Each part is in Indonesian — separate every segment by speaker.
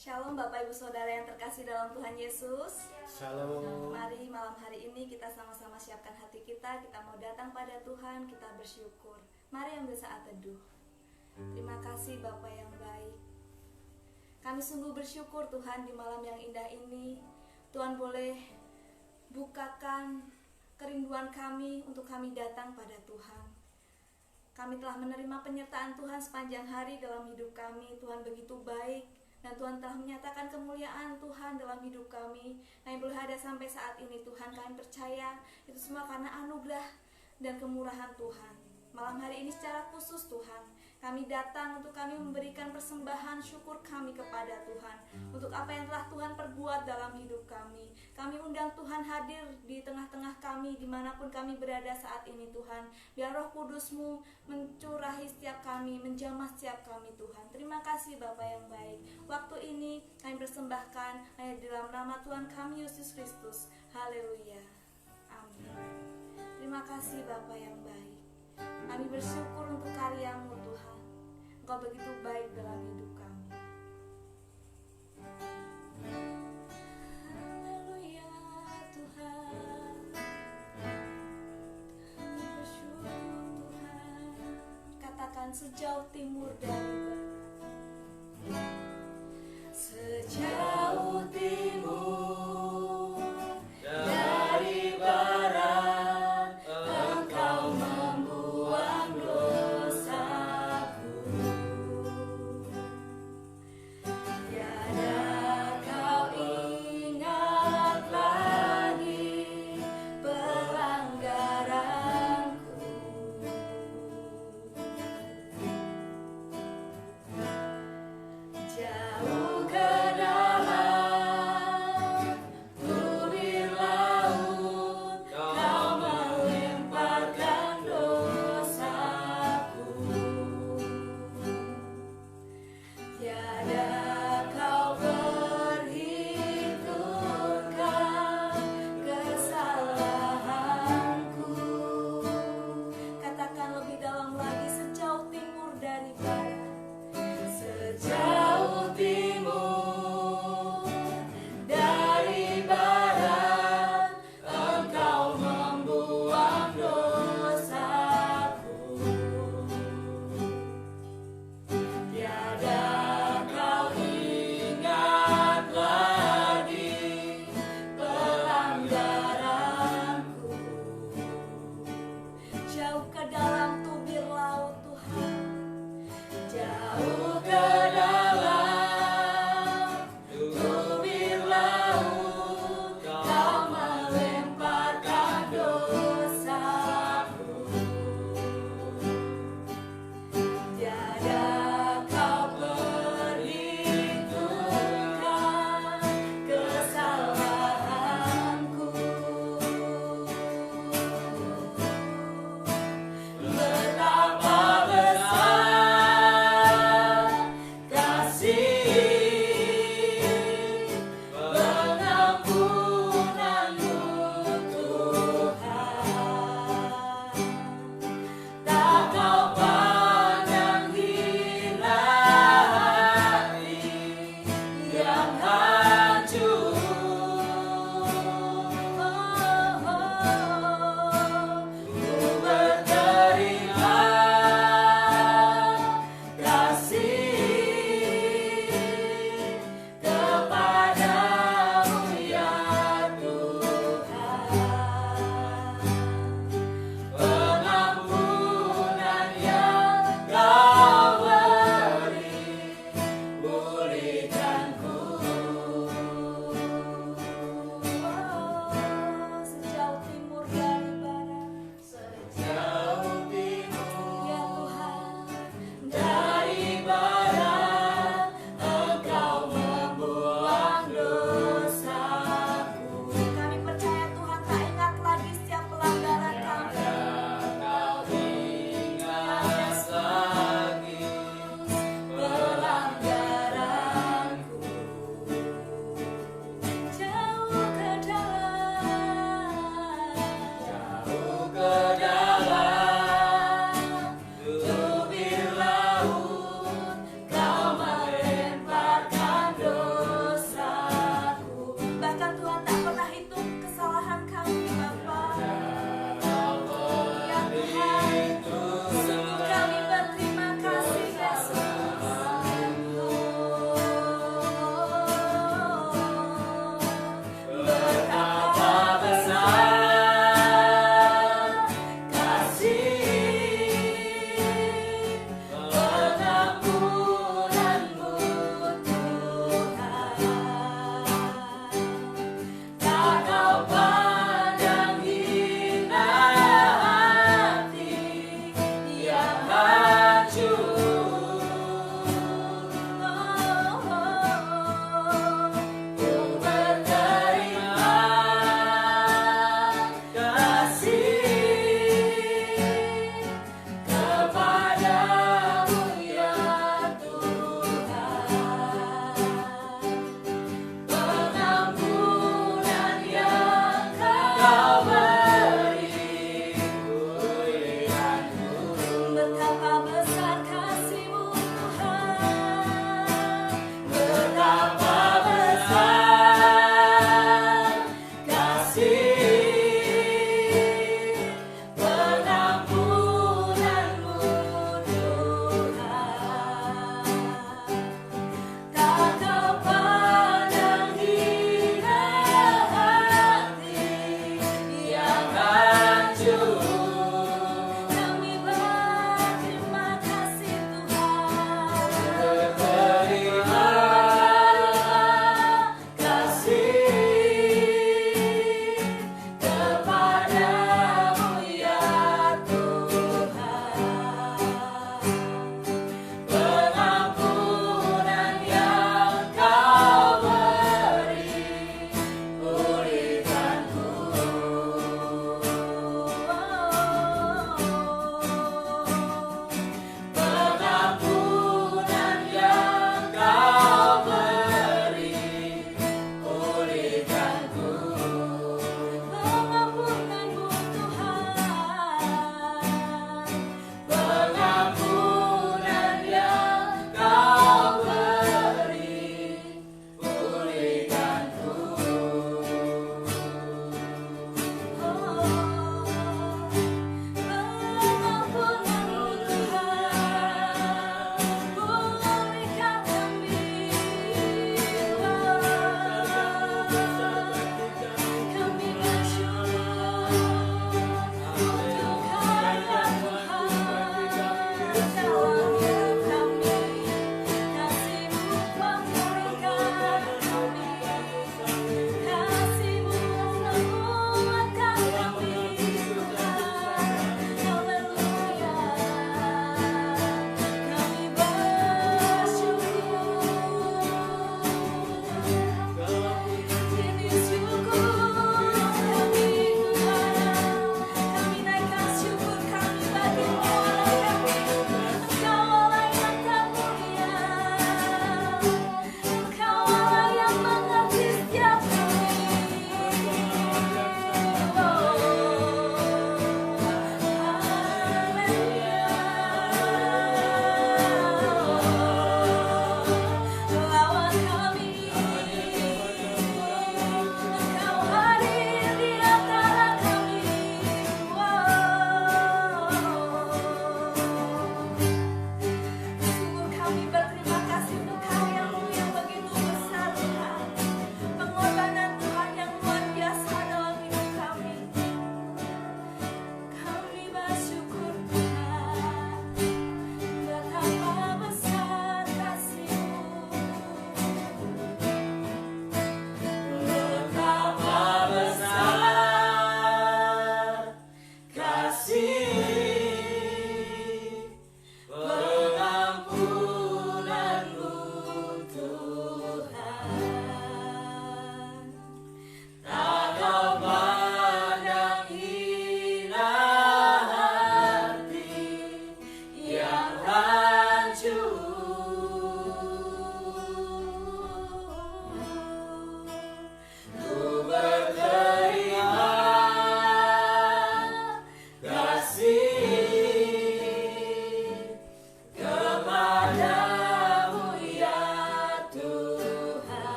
Speaker 1: Shalom Bapak Ibu Saudara yang terkasih dalam Tuhan Yesus.
Speaker 2: Shalom.
Speaker 1: Mari malam hari ini kita sama-sama siapkan hati kita mau datang pada Tuhan, kita bersyukur. Mari ambil saat teduh. Terima kasih Bapa yang baik. Kami sungguh bersyukur Tuhan di malam yang indah ini. Tuhan boleh bukakan kerinduan kami untuk kami datang pada Tuhan. Kami telah menerima penyertaan Tuhan sepanjang hari dalam hidup kami. Tuhan begitu baik. Dan Tuhan telah menyatakan kemuliaan Tuhan dalam hidup kami. Kami boleh ada sampai saat ini Tuhan. Kami percaya itu semua karena anugerah dan kemurahan Tuhan. Malam hari ini secara khusus Tuhan, kami datang untuk kami memberikan persembahan syukur kami kepada Tuhan untuk apa yang telah Tuhan perbuat dalam hidup kami. Kami undang Tuhan hadir di tengah-tengah kami dimanapun kami berada saat ini Tuhan. Biar Roh Kudus-Mu mencurahi setiap kami, menjamah setiap kami Tuhan. Terima kasih Bapa yang baik. Waktu ini kami persembahkan hanya di dalam nama Tuhan kami Yesus Kristus. Haleluya. Amin. Terima kasih Bapa yang baik. Kami bersyukur untuk karya-Mu Tuhan. Engkau begitu baik dalam hidup kami. Haleluya Tuhan. Kami bersyukur Tuhan. Katakan sejauh timur dari barat. Sejauh timur dari barat, Engkau membuang dosaku. Tiada Kau ingat lagi pelanggaranku.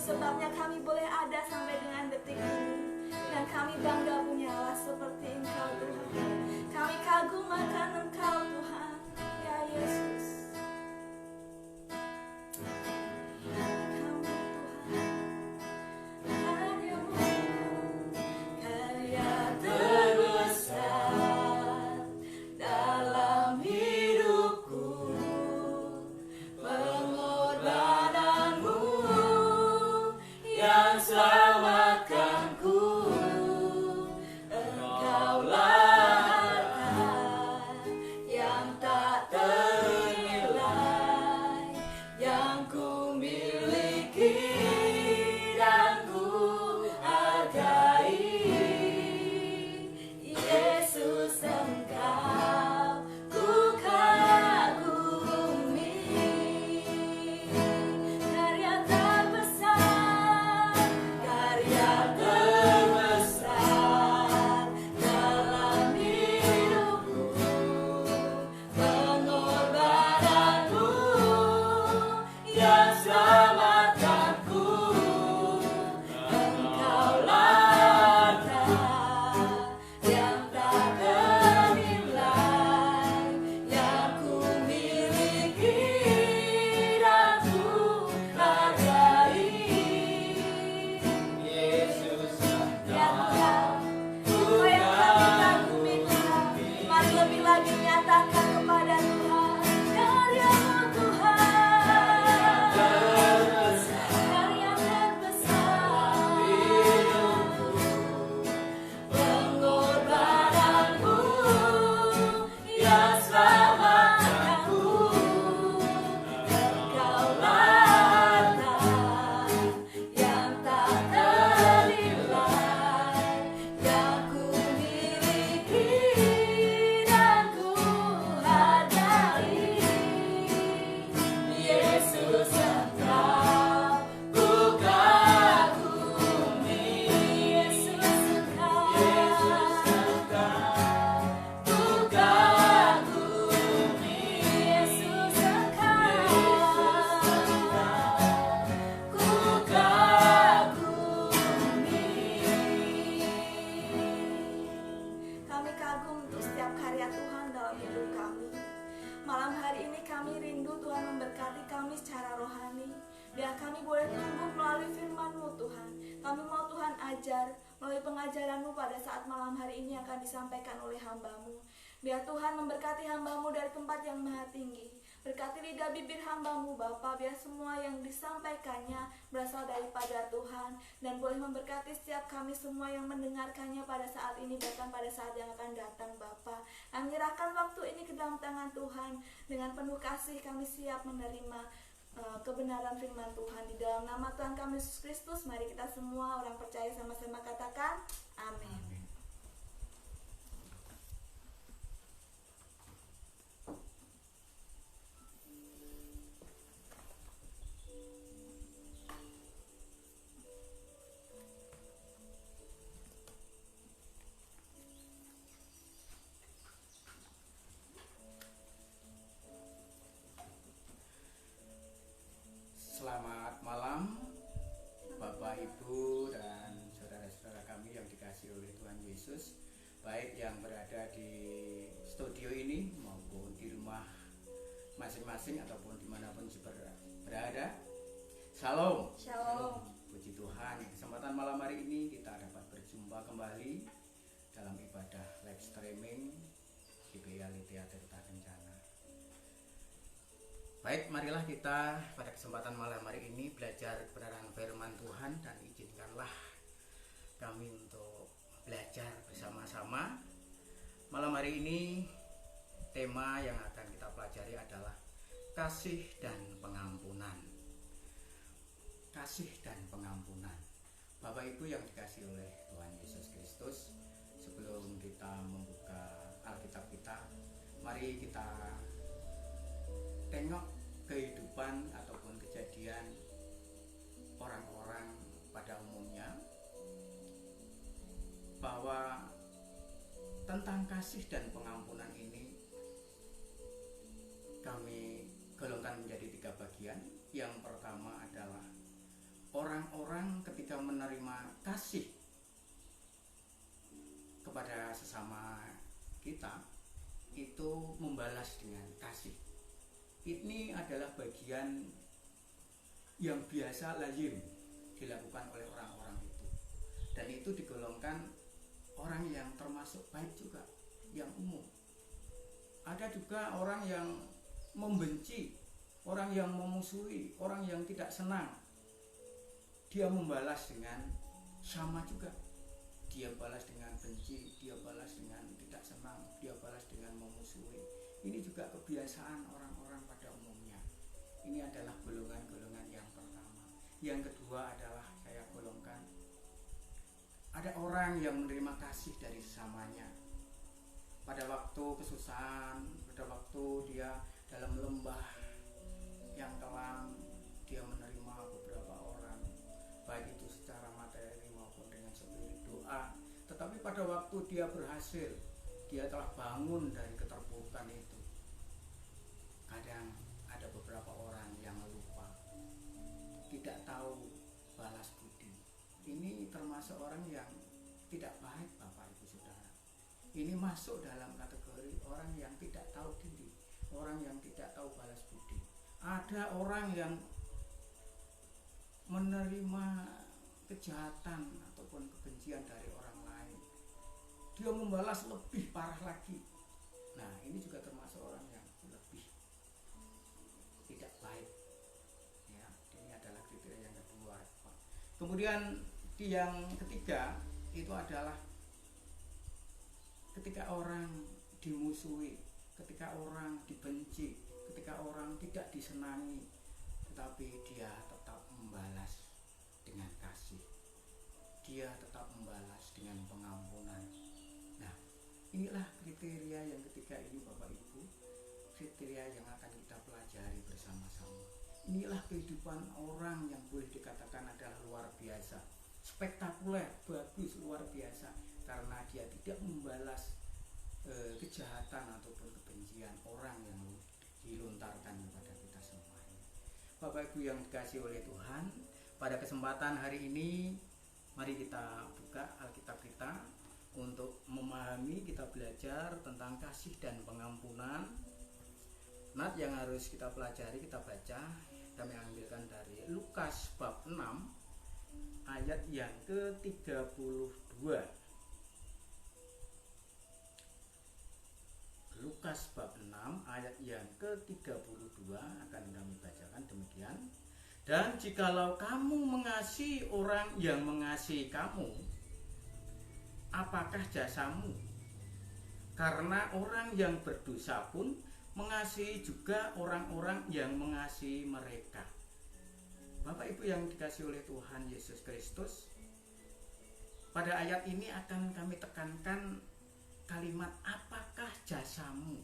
Speaker 1: sebabnya kami boleh ada sampai dengan detik ini. Dan kami bangga punya Allah seperti Engkau Tuhan. Kami kagum akan Engkau Tuhan, ya Yesus. Biar kami boleh tumbuh melalui firman-Mu Tuhan. Kami mau Tuhan ajar melalui pengajaran-Mu pada saat malam hari ini akan disampaikan oleh hamba-Mu. Biar Tuhan memberkati hamba-Mu dari tempat yang maha tinggi. Berkati lidah bibir hamba-Mu Bapa, biar semua yang disampaikannya berasal daripada Tuhan. Dan boleh memberkati setiap kami semua yang mendengarkannya pada saat ini, bahkan pada saat yang akan datang Bapa. Kami menyerahkan waktu ini ke dalam tangan Tuhan. Dengan penuh kasih kami siap menerima kebenaran firman Tuhan. Di dalam nama Tuhan kami Yesus Kristus, mari kita semua orang percaya sama-sama katakan amin.
Speaker 2: Selamat malam Bapak, Ibu, dan saudara-saudara kami yang dikasihi oleh Tuhan Yesus, baik yang berada di studio ini maupun di rumah masing-masing ataupun dimanapun berada. Shalom.
Speaker 1: Shalom.
Speaker 2: Puji Tuhan, kesempatan malam hari ini kita dapat berjumpa kembali dalam ibadah live streaming GBI Lithia Tirta Kencana. Baik, marilah kita pada kesempatan malam hari ini belajar kebenaran firman Tuhan, dan izinkanlah kami untuk belajar bersama-sama. Malam hari ini tema yang akan kita pelajari adalah kasih dan pengampunan. Kasih dan pengampunan. Bapak Ibu yang dikasihi oleh Tuhan Yesus Kristus, sebelum kita membuka Alkitab kita, mari kita tengok kehidupan ataupun kejadian orang-orang pada umumnya, bahwa tentang kasih dan pengampunan ini kami golongkan menjadi 3 bagian. Yang pertama adalah orang-orang ketika menerima kasih kepada sesama kita itu membalas dengan kasih. Ini adalah bagian yang biasa lazim dilakukan oleh orang-orang itu, dan itu digolongkan orang yang termasuk baik juga, yang umum. Ada juga orang yang membenci, orang yang memusuhi, orang yang tidak senang, dia membalas dengan sama juga. Dia balas dengan benci, dia balas dengan tidak senang, dia balas dengan memusuhi. Ini juga kebiasaan orang-orang pada umumnya. Ini adalah golongan-golongan yang pertama. Yang kedua adalah saya golongkan, ada orang yang menerima kasih dari sesamanya. Pada waktu kesusahan, pada waktu dia dalam lembah yang kelam, dia menerima beberapa orang, baik itu secara materi maupun dengan spirit doa. Tetapi pada waktu dia berhasil, dia telah bangun dari keterpurukan itu, kadang ada beberapa orang yang lupa, tidak tahu balas budi. Ini termasuk orang yang tidak baik, Bapak Ibu Saudara. Ini masuk dalam kategori orang yang tidak tahu diri, orang yang tidak tahu balas budi. Ada orang yang menerima kejahatan ataupun kebencian dari orang lain, dia membalas lebih parah lagi. Nah, ini juga termasuk orang yang lebih tidak baik. Ya, ini adalah kriteria yang kedua. Kemudian yang ketiga itu adalah ketika orang dimusuhi, ketika orang dibenci, ketika orang tidak disenangi, tetapi dia tetap membalas dengan kasih, dia tetap membalas dengan pengampunan. Nah, inilah kriteria yang ketiga ini, Bapak Ibu, kriteria yang akan kita pelajari bersama-sama. Inilah kehidupan orang yang boleh dikatakan adalah luar biasa, spektakuler, bagus, luar biasa, karena dia tidak membalas kejahatan ataupun kebencian orang yang dilontarkan kepada kita semuanya. Bapak Ibu yang dikasihi oleh Tuhan, pada kesempatan hari ini mari kita buka Alkitab kita untuk memahami, kita belajar tentang kasih dan pengampunan. Nat yang harus kita pelajari, kita baca, kami ambilkan dari Lukas bab 6 ayat yang ke-32. Lukas bab 6 ayat yang ke-32 akan kami bacakan demikian. Dan jikalau kamu mengasihi orang yang mengasihi kamu, apakah jasamu? Karena orang yang berdosa pun mengasihi juga orang-orang yang mengasihi mereka. Bapak Ibu yang dikasihi oleh Tuhan Yesus Kristus, pada ayat ini akan kami tekankan kalimat apakah jasamu.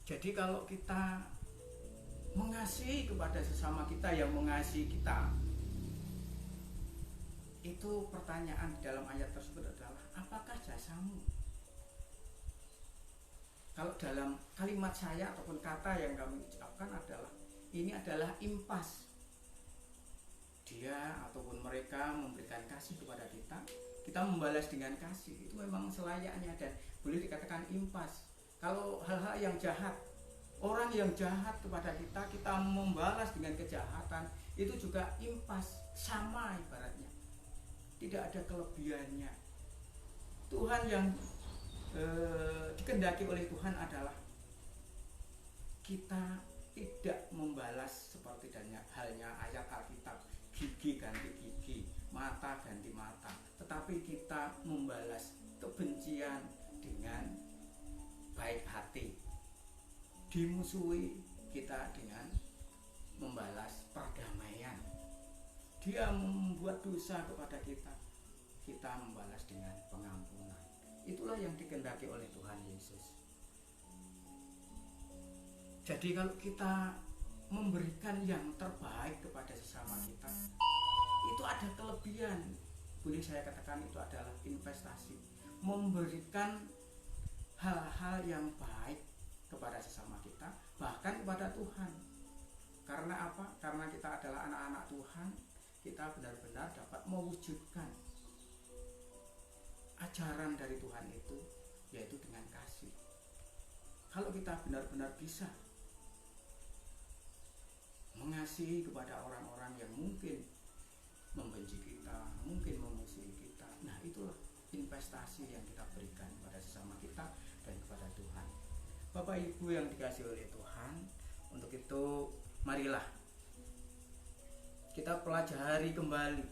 Speaker 2: Jadi kalau kita mengasihi kepada sesama kita yang mengasihi kita, itu pertanyaan di dalam ayat tersebut adalah apakah jasamu. Kalau dalam kalimat saya ataupun kata yang kami ucapkan adalah ini adalah impas. Dia ataupun mereka memberikan kasih kepada kita, kita membalas dengan kasih. Itu memang selayaknya dan boleh dikatakan impas. Kalau hal-hal yang jahat, orang yang jahat kepada kita, kita membalas dengan kejahatan, itu juga impas, sama ibaratnya. Tidak ada kelebihannya. Tuhan yang dikehendaki oleh Tuhan adalah kita tidak membalas seperti halnya ayat Alkitab, gigi ganti gigi, mata ganti mata, tetapi kita membalas kebencian dengan baik hati. Dimusuhi kita dengan membalas perdamaian. Dia membuat dosa kepada kita, kita membalas dengan pengampunan. Itulah yang dikehendaki oleh Tuhan Yesus. Jadi kalau kita memberikan yang terbaik kepada sesama kita, itu ada kelebihan. Boleh saya katakan itu adalah investasi. Memberikan hal-hal yang baik kepada sesama kita, bahkan kepada Tuhan. Karena apa? Karena kita adalah anak-anak Tuhan. kita benar-benar dapat mewujudkan ajaran dari Tuhan itu, yaitu dengan kasih. Kalau kita benar-benar bisa mengasihi kepada orang-orang yang mungkin membenci kita, mungkin memusuhi kita, nah itulah investasi yang kita berikan kepada sesama kita dan kepada Tuhan. Bapak Ibu yang dikasihi oleh Tuhan, untuk itu marilah kita pelajari kembali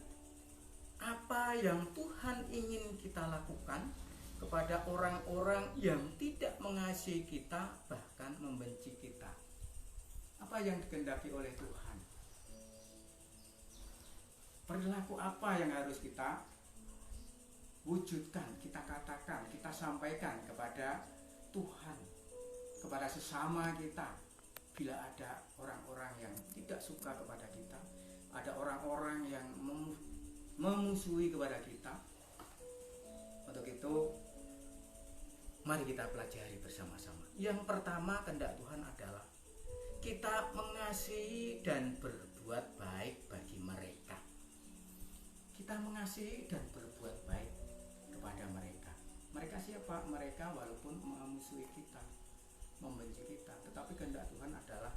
Speaker 2: apa yang Tuhan ingin kita lakukan kepada orang-orang yang tidak mengasihi kita, bahkan membenci kita. Apa yang dikehendaki oleh Tuhan? Perilaku apa yang harus kita wujudkan, kita katakan, kita sampaikan kepada Tuhan, kepada sesama kita. Bila ada orang-orang yang tidak suka kepada kita, ada orang-orang yang memusuhi kepada kita, untuk itu mari kita pelajari bersama-sama. Yang pertama, kehendak Tuhan adalah kita mengasihi dan berbuat baik bagi mereka. Kita mengasihi dan berbuat baik kepada mereka. Mereka siapa? Mereka walaupun memusuhi kita, membenci kita, tetapi kehendak Tuhan adalah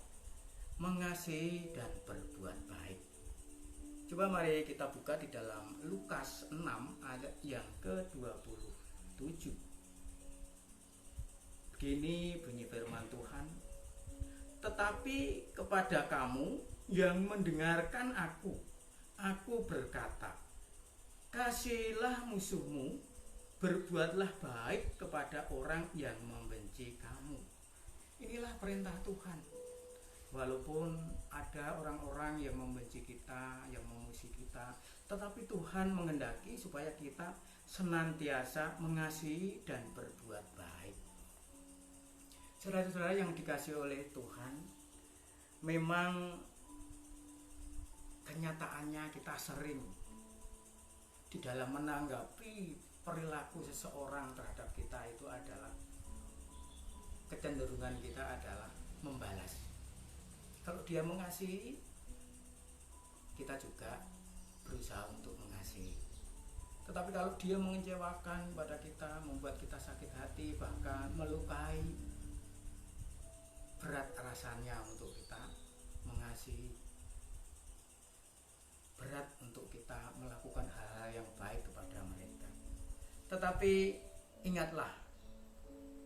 Speaker 2: mengasihi dan berbuat baik. Coba mari kita buka di dalam Lukas 6 ayat yang ke-27. Begini bunyi firman Tuhan, tetapi kepada kamu yang mendengarkan aku berkata, kasihilah musuhmu, berbuatlah baik kepada orang yang membenci kamu. Inilah perintah Tuhan. Walaupun ada orang-orang yang membenci kita, yang memusuhi kita, tetapi Tuhan menghendaki supaya kita senantiasa mengasihi dan berbuat baik. Saudara-saudara yang dikasihi oleh Tuhan, memang kenyataannya kita sering di dalam menanggapi perilaku seseorang terhadap kita itu adalah kecenderungan kita adalah membalas. Kalau dia mengasihi, kita juga berusaha untuk mengasihi. Tetapi kalau dia mengecewakan pada kita, membuat kita sakit hati, bahkan melukai, berat rasanya untuk kita mengasihi, berat untuk kita melakukan hal-hal yang baik kepada mereka. Tetapi ingatlah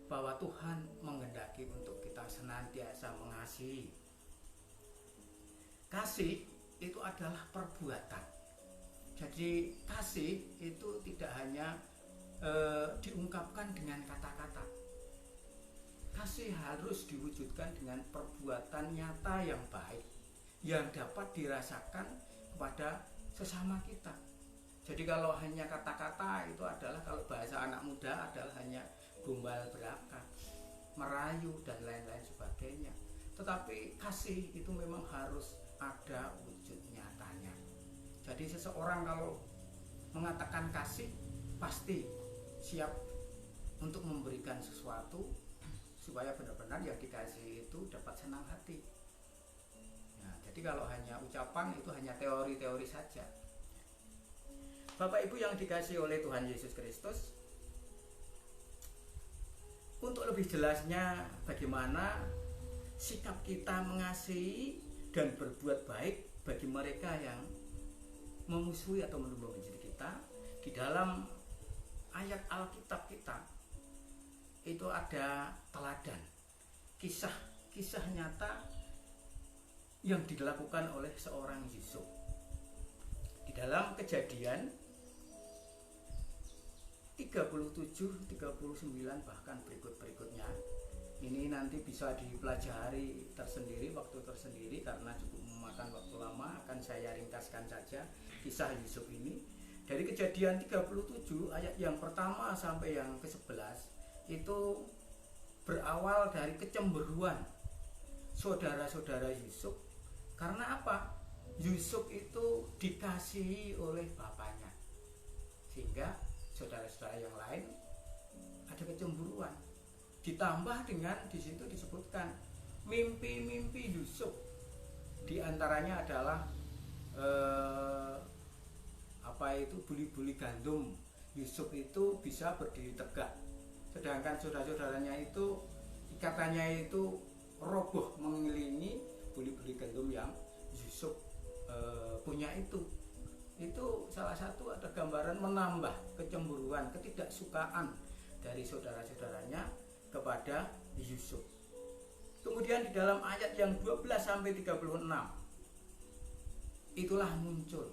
Speaker 2: bahwa Tuhan menghendaki untuk kita senantiasa mengasihi. Kasih itu adalah perbuatan. Jadi kasih itu tidak hanya diungkapkan dengan kata-kata. Kasih harus diwujudkan dengan perbuatan nyata yang baik, yang dapat dirasakan kepada sesama kita. Jadi kalau hanya kata-kata itu adalah, kalau bahasa anak muda adalah hanya gombal belaka, merayu dan lain-lain sebagainya. Tetapi kasih itu memang harus ada wujud nyatanya. Jadi seseorang kalau mengatakan kasih, pasti siap untuk memberikan sesuatu supaya benar-benar yang dikasih itu dapat senang hati. Nah, jadi kalau hanya ucapan itu hanya teori-teori saja. Bapak Ibu yang dikasihi oleh Tuhan Yesus Kristus, untuk lebih jelasnya bagaimana sikap kita mengasihi dan berbuat baik bagi mereka yang memusuhi atau membenci kita, di dalam ayat Alkitab kita itu ada teladan, kisah nyata yang dilakukan oleh seorang Yusuf. Di dalam Kejadian 37, 39 bahkan berikutnya. Ini nanti bisa dipelajari tersendiri, waktu tersendiri, karena cukup memakan waktu lama. Akan saya ringkaskan saja kisah Yusuf ini. Dari Kejadian 37 ayat yang pertama sampai yang ke-11 itu berawal dari kecemburuan saudara-saudara Yusuf. Karena apa? Yusuf itu dikasihi oleh bapaknya, sehingga saudara-saudara yang lain ada kecemburuan. Ditambah dengan di situ disebutkan mimpi-mimpi Yusuf. Di antaranya adalah buli-buli gandum Yusuf itu bisa berdiri tegak, sedangkan saudara-saudaranya itu ikatannya itu roboh mengelilingi buli-buli gandum yang Yusuf punya itu salah satu ada gambaran menambah kecemburuan, ketidaksukaan dari saudara-saudaranya kepada Yusuf. Kemudian di dalam ayat yang 12 sampai 36 itulah muncul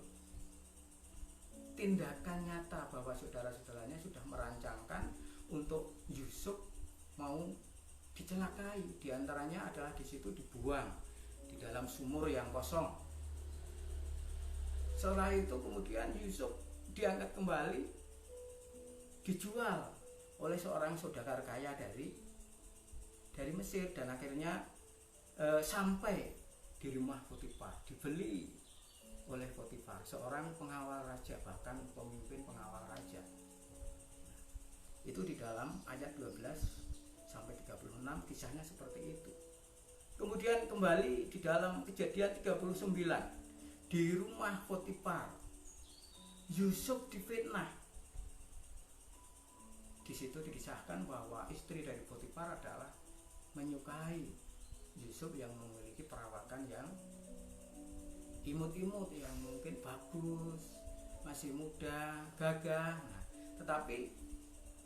Speaker 2: tindakan nyata bahwa saudara-saudaranya sudah merancangkan untuk Yusuf mau dicelakai. Di antaranya adalah di situ dibuang di dalam sumur yang kosong. Setelah itu kemudian Yusuf diangkat kembali, dijual oleh seorang saudagar kaya dari Mesir, dan akhirnya sampai di rumah Potifar, dibeli oleh Potifar, seorang pengawal raja, bahkan pemimpin pengawal raja. Itu di dalam ayat 12 sampai 36 kisahnya seperti itu. Kemudian kembali di dalam Kejadian 39, di rumah Potifar Yusuf difitnah. Di situ dikisahkan bahwa istri dari Potifar adalah menyukai Yusuf yang memiliki perawakan yang imut-imut, yang mungkin bagus, masih muda, gagah. Nah, tetapi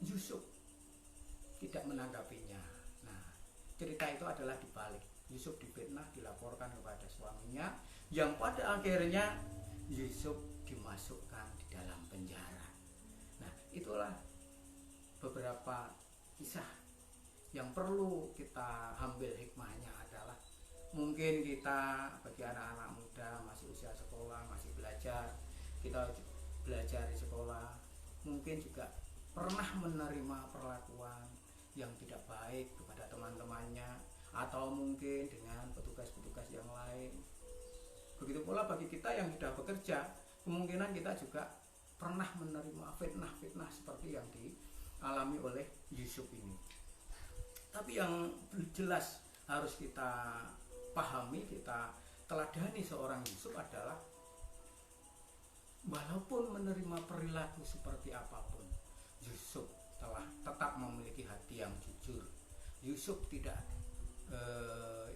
Speaker 2: Yusuf tidak menanggapinya. Nah, cerita itu adalah dibalik. Yusuf difitnah, dilaporkan kepada suaminya, yang pada akhirnya Yusuf dimasukkan di dalam penjara. Nah, itulah beberapa kisah yang perlu kita ambil hikmahnya adalah mungkin kita bagi anak-anak muda masih usia sekolah, masih belajar, kita belajar di sekolah, mungkin juga pernah menerima perlakuan yang tidak baik kepada teman-temannya, atau mungkin dengan petugas-petugas yang lain. Begitu pula bagi kita yang sudah bekerja, kemungkinan kita juga pernah menerima fitnah-fitnah seperti yang dialami oleh Yusuf ini. Tapi yang jelas harus kita pahami, kita teladani seorang Yusuf adalah walaupun menerima perilaku seperti apapun, Yusuf telah tetap memiliki hati yang jujur. Yusuf tidak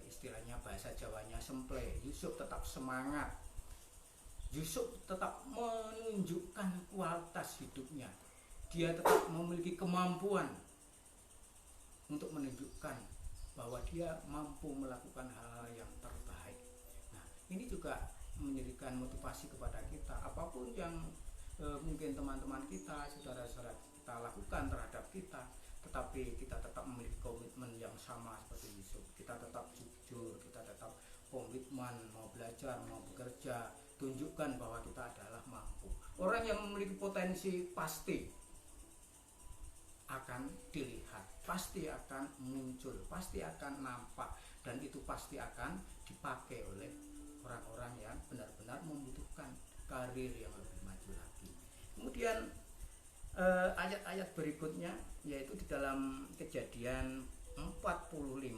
Speaker 2: istilahnya bahasa Jawanya semple. Yusuf tetap semangat. Yusuf tetap menunjukkan kualitas hidupnya. Dia tetap memiliki kemampuan untuk menunjukkan bahwa dia mampu melakukan hal-hal yang terbaik. Nah, ini juga menjadikan motivasi kepada kita. Apapun yang mungkin teman-teman kita, saudara-saudara kita lakukan terhadap kita, tetapi kita tetap memiliki komitmen yang sama seperti Yusuf. Kita tetap jujur, kita tetap komitmen, mau belajar, mau bekerja, tunjukkan bahwa kita adalah mampu. Orang yang memiliki potensi pasti akan dilihat, pasti akan muncul, pasti akan nampak, dan itu pasti akan dipakai oleh orang-orang yang benar-benar membutuhkan karir yang lebih maju lagi. Kemudian ayat-ayat berikutnya yaitu di dalam Kejadian 45.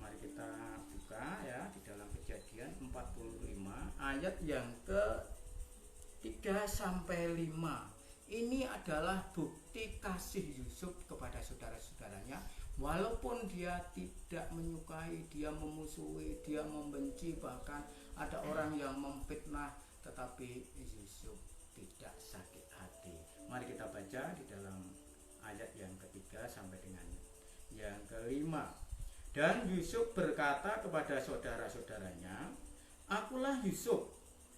Speaker 2: Mari kita buka ya, di dalam Kejadian 45 ayat yang ke-3 sampai 5. Ini adalah bukti kasih Yusuf kepada saudara-saudaranya. Walaupun dia tidak menyukai, dia memusuhi, dia membenci, bahkan ada orang yang memfitnah, tetapi Yusuf tidak sakit hati. Mari kita baca di dalam ayat yang ke-3 sampai dengan yang ke-5. Dan Yusuf berkata kepada saudara-saudaranya, "Akulah Yusuf,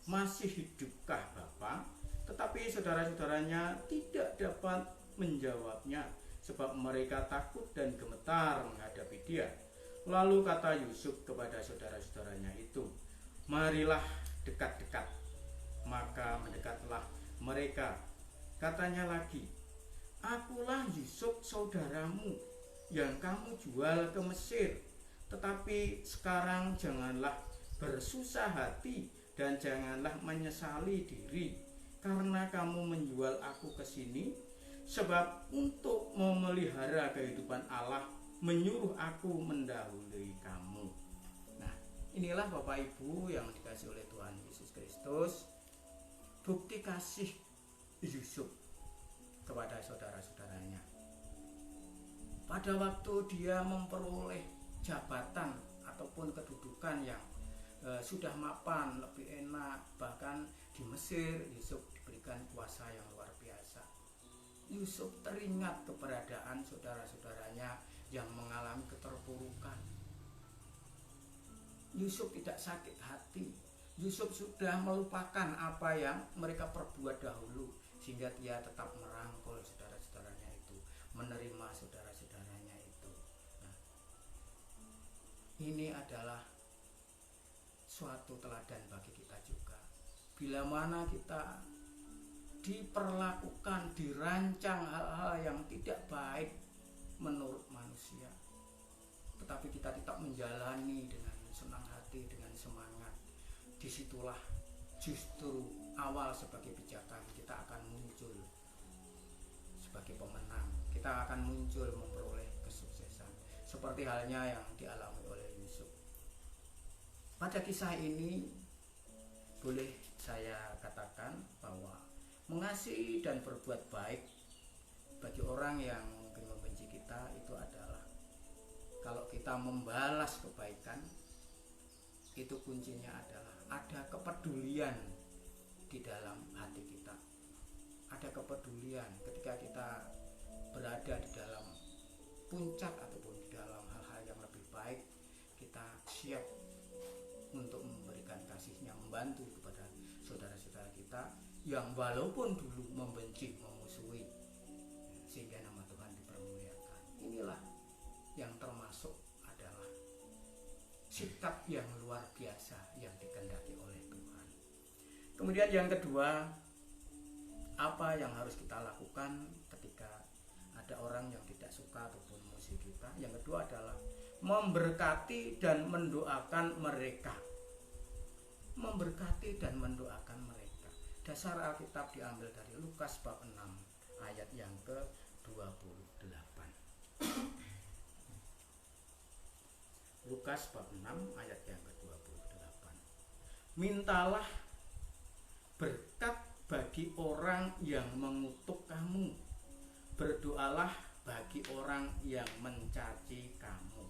Speaker 2: masih hidupkah Bapa?" Tetapi saudara-saudaranya tidak dapat menjawabnya, sebab mereka takut dan gemetar menghadapi dia. Lalu kata Yusuf kepada saudara-saudaranya itu, "Marilah dekat-dekat." Maka mendekatlah mereka. Katanya lagi, "Akulah Yusuf saudaramu yang kamu jual ke Mesir. Tetapi sekarang janganlah bersusah hati dan janganlah menyesali diri karena kamu menjual aku ke sini, sebab untuk memelihara kehidupan Allah menyuruh aku mendahului kamu." Nah, Inilah Bapak Ibu yang dikasih oleh Tuhan Yesus Kristus, bukti kasih Yusuf kepada saudara-saudaranya. Pada waktu dia memperoleh jabatan ataupun kedudukan yang sudah mapan, lebih enak, bahkan di Mesir Yusuf diberikan kuasa yang luar biasa. Yusuf teringat keberadaan saudara-saudaranya yang mengalami keterpurukan. Yusuf tidak sakit hati. Yusuf sudah melupakan apa yang mereka perbuat dahulu, sehingga dia tetap merangkul saudara-saudaranya itu, menerima saudara-saudaranya itu. Nah, ini adalah suatu teladan bagi kita juga. Bila mana kita diperlakukan, dirancang hal-hal yang tidak baik menurut manusia, tetapi kita tetap menjalani dengan senang hati, dengan semangat, disitulah justru awal sebagai pijakan kita akan muncul sebagai pemenang. Kita akan muncul memperoleh kesuksesan, seperti halnya yang dialami oleh Yusuf. Pada kisah ini boleh saya katakan bahwa mengasihi dan berbuat baik bagi orang yang mungkin membenci kita itu adalah, kalau kita membalas kebaikan, itu kuncinya adalah ada kepedulian di dalam hati kita. Ada kepedulian ketika kita berada di dalam puncak ataupun di dalam hal-hal yang lebih baik, kita siap untuk memberikan kasihnya, membantu kepada saudara-saudara kita yang walaupun dulu membenci, memusuhi, sehingga nama Tuhan dipermuliakan. Inilah yang termasuk adalah sikap yang luar biasa yang dikehendaki oleh Tuhan. Kemudian yang kedua, apa yang harus kita lakukan ketika ada orang yang tidak suka ataupun musuh kita? Yang kedua adalah memberkati dan mendoakan mereka. Memberkati dan mendoakan mereka. Dasar Alkitab diambil dari Lukas bab 6 ayat yang ke-28. Lukas bab 6 ayat yang ke-28. Mintalah berkat bagi orang yang mengutuk kamu. Berdoalah bagi orang yang mencaci kamu.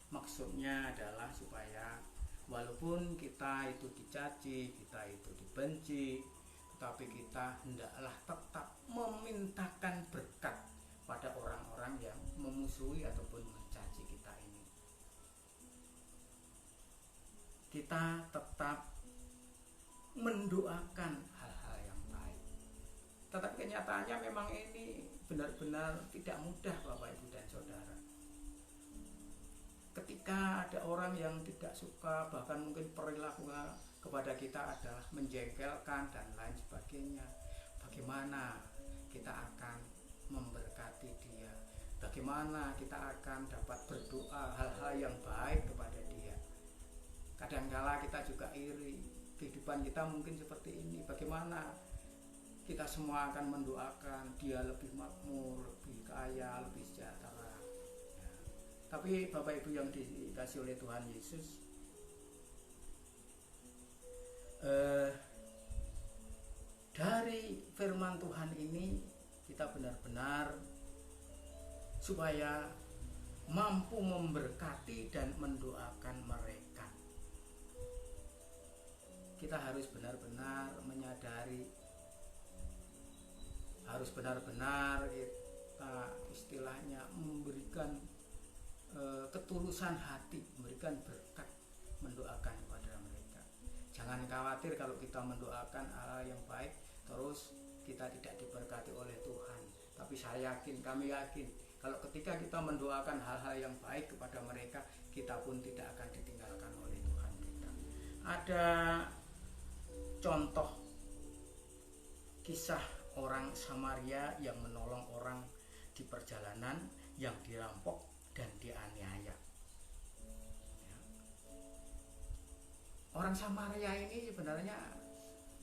Speaker 2: Maksudnya adalah supaya walaupun kita itu dicaci, kita itu dibenci, tetapi kita hendaklah tetap memintakan berkat pada orang-orang yang memusuhi ataupun mencaci kita ini. Kita tetap mendoakan hal-hal yang baik. Tetapi kenyataannya memang ini benar-benar tidak mudah, Bapak Ibu dan Saudara. Ketika ada orang yang tidak suka, bahkan mungkin perilakunya kepada kita adalah menjengkelkan dan lain sebagainya, bagaimana kita akan memberkati dia? Bagaimana kita akan dapat berdoa hal-hal yang baik kepada dia? Kadangkala kita juga iri, kehidupan kita mungkin seperti ini. Bagaimana kita semua akan mendoakan dia lebih makmur, lebih kaya, lebih sejahtera. Ya. Tapi Bapak Ibu yang dikasih oleh Tuhan Yesus, dari firman Tuhan ini kita benar-benar supaya mampu memberkati dan mendoakan mereka. Kita harus benar-benar menyadari, harus benar-benar kita istilahnya memberikan ketulusan hati, memberikan berkat, mendoakan kepada mereka. Jangan khawatir kalau kita mendoakan hal yang baik terus kita tidak diberkati oleh Tuhan. Tapi saya yakin, kami yakin, kalau ketika kita mendoakan hal-hal yang baik kepada mereka, kita pun tidak akan ditinggalkan oleh Tuhan kita. Ada contoh kisah orang Samaria yang menolong orang di perjalanan yang dirampok dan dianiaya. Ya. Orang Samaria ini sebenarnya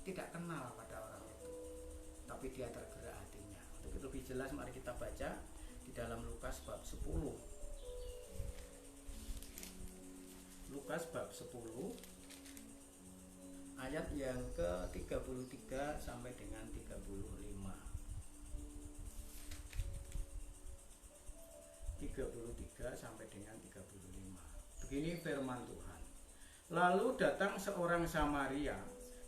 Speaker 2: tidak kenal pada orang itu, tapi dia tergerak hatinya. Untuk itu lebih jelas mari kita baca di dalam Lukas bab 10. Lukas Lukas bab 10 ayat yang ke-33 sampai dengan 35. 33 sampai dengan 35. Begini firman Tuhan. Lalu datang seorang Samaria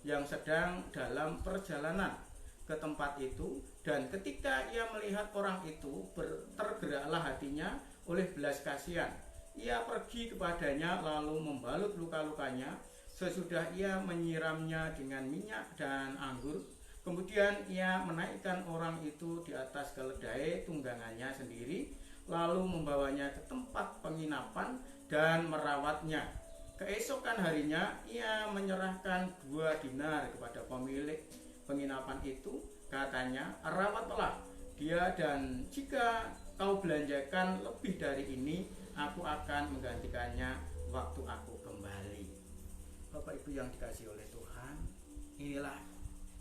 Speaker 2: yang sedang dalam perjalanan ke tempat itu, dan ketika ia melihat orang itu, tergeraklah hatinya oleh belas kasihan. Ia pergi kepadanya lalu membalut luka-lukanya. Sesudah ia menyiramnya dengan minyak dan anggur, kemudian ia menaikkan orang itu di atas keledai tunggangannya sendiri, lalu membawanya ke tempat penginapan dan merawatnya. Keesokan harinya ia menyerahkan 2 dinar kepada pemilik penginapan itu. Katanya, rawatlah dia, dan jika kau belanjakan lebih dari ini, aku akan menggantikannya waktu aku kembali. Bapak Ibu yang dikasihi oleh Tuhan, inilah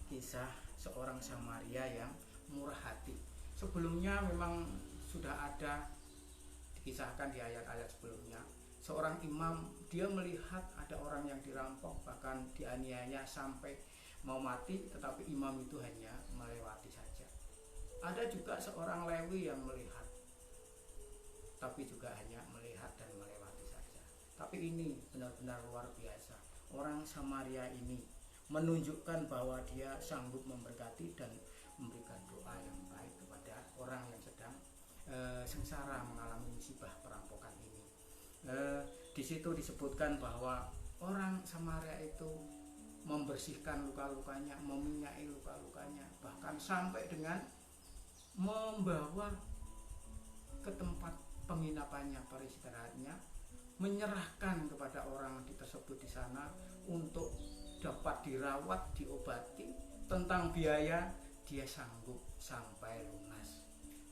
Speaker 2: kisah seorang Samaria yang murah hati. Sebelumnya memang sudah ada dikisahkan di ayat-ayat sebelumnya. Seorang imam, dia melihat ada orang yang dirampok, bahkan dianiaya sampai mau mati, tetapi imam itu hanya melewati saja. Ada juga seorang Lewi yang melihat, tapi juga hanya melihat dan melewati saja. Tapi ini benar-benar luar biasa. Orang Samaria ini menunjukkan bahwa dia sanggup memberkati dan memberikan doa yang baik kepada orang yang sedang sengsara mengalami musibah perampokan ini. Di situ disebutkan bahwa orang Samaria itu membersihkan luka-lukanya, meminyaki luka-lukanya, bahkan sampai dengan membawa ke tempat penginapannya, peristirahatnya, menyerahkan kepada orang tersebut di sana untuk dapat dirawat, diobati. Tentang biaya, dia sanggup sampai lunas.